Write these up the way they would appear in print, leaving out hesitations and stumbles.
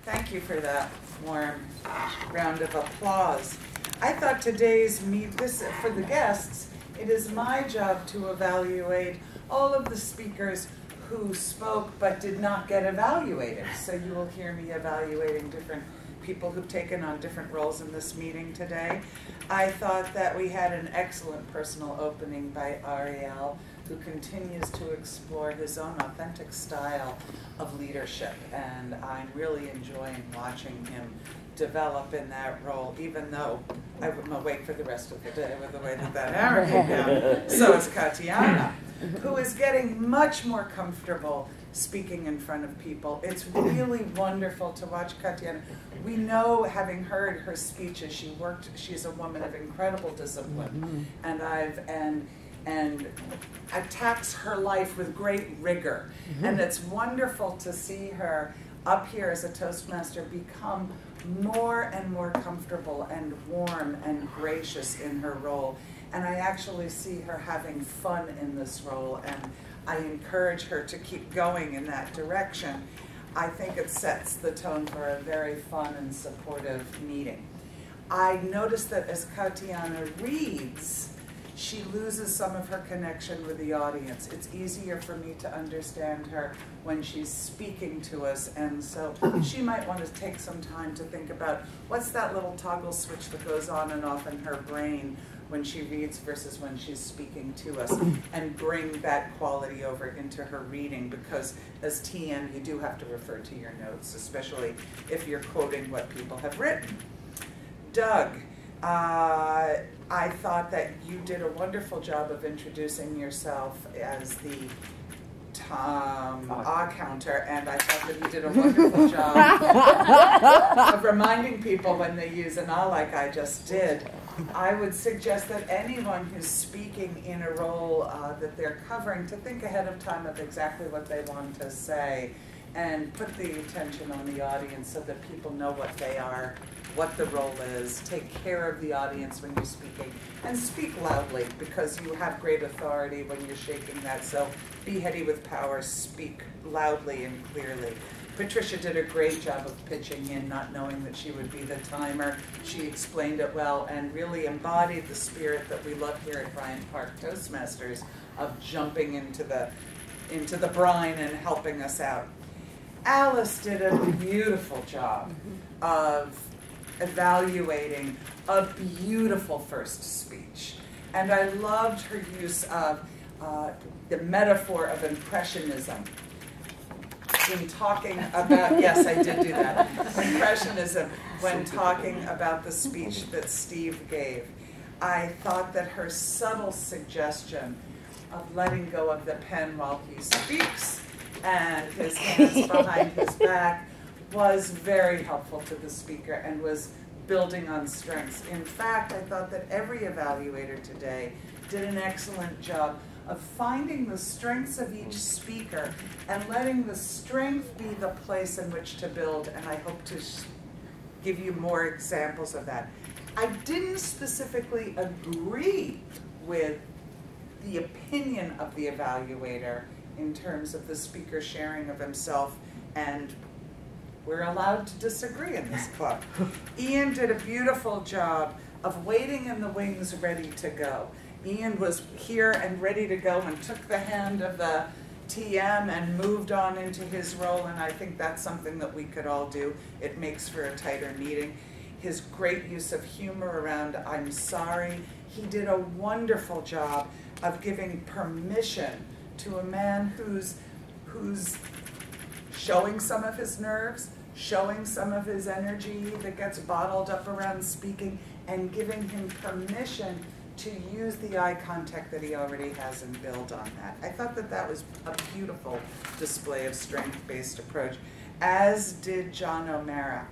Thank you for that warm round of applause. I thought today's for the guests, it is my job to evaluate all of the speakers who spoke but did not get evaluated. So you will hear me evaluating different people who've taken on different roles in this meeting today. I thought that we had an excellent personal opening by Ariel, who continues to explore his own authentic style of leadership, and I'm really enjoying watching him develop in that role, even though I'm awake for the rest of the day with the way that hammer came down. So is Katiana, who is getting much more comfortable speaking in front of people. It's really wonderful to watch Katiana. We know, having heard her speeches, she's a woman of incredible discipline, and attacks her life with great rigor. And it's wonderful to see her up here as a Toastmaster become more and more comfortable and warm and gracious in her role. And I actually see her having fun in this role, and I encourage her to keep going in that direction. I think it sets the tone for a very fun and supportive meeting. I noticed that as Katiana reads, she loses some of her connection with the audience. It's easier for me to understand her when she's speaking to us, and so she might want to take some time to think about what's that little toggle switch that goes on and off in her brain when she reads versus when she's speaking to us, and bring that quality over into her reading, because as TN you do have to refer to your notes, especially if you're quoting what people have written. Doug, I thought that you did a wonderful job of introducing yourself as the counter, and I thought that you did a wonderful job of reminding people when they use an like I just did. I would suggest that anyone who's speaking in a role that they're covering to think ahead of time of exactly what they want to say, and put the attention on the audience so that people know what they are, what the role is. Take care of the audience when you're speaking, and speak loudly, because you have great authority when you're shaking that. So be heady with power, speak loudly and clearly. Patricia did a great job of pitching in, not knowing that she would be the timer. She explained it well and really embodied the spirit that we love here at Bryant Park Toastmasters of jumping into the brine and helping us out. Alice did a beautiful job of evaluating a beautiful first speech. And I loved her use of the metaphor of impressionism in talking about, yes, I did do that, impressionism when talking about the speech that Steve gave. I thought that her subtle suggestion of letting go of the pen while he speaks and his hands behind his back was very helpful to the speaker and was building on strengths. In fact, I thought that every evaluator today did an excellent job of finding the strengths of each speaker and letting the strength be the place in which to build, and I hope to give you more examples of that. I didn't specifically agree with the opinion of the evaluator in terms of the speaker sharing of himself, and we're allowed to disagree in this club. Ian did a beautiful job of waiting in the wings ready to go. Ian was here and ready to go and took the hand of the TM and moved on into his role, and I think that's something that we could all do. It makes for a tighter meeting. His great use of humor around "I'm sorry." He did a wonderful job of giving permission to a man who's showing some of his nerves, showing some of his energy that gets bottled up around speaking, and giving him permission to use the eye contact that he already has and build on that. I thought that that was a beautiful display of strength-based approach, as did John O'Mara.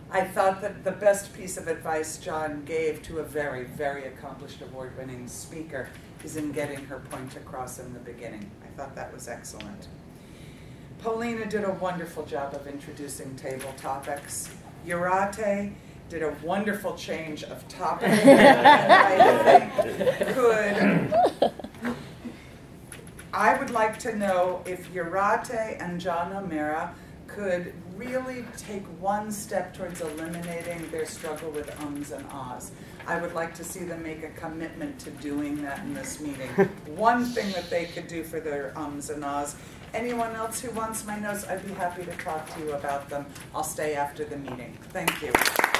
I thought that the best piece of advice John gave to a very, very accomplished award-winning speaker is in getting her point across in the beginning. I thought that was excellent. Paulina did a wonderful job of introducing table topics. Urate did a wonderful change of topic. And I think I would like to know if Urate and John O'Mara could really take one step towards eliminating their struggle with ums and ahs. I would like to see them make a commitment to doing that in this meeting. One thing that they could do for their ums and ahs. Anyone else who wants my notes, I'd be happy to talk to you about them. I'll stay after the meeting. Thank you.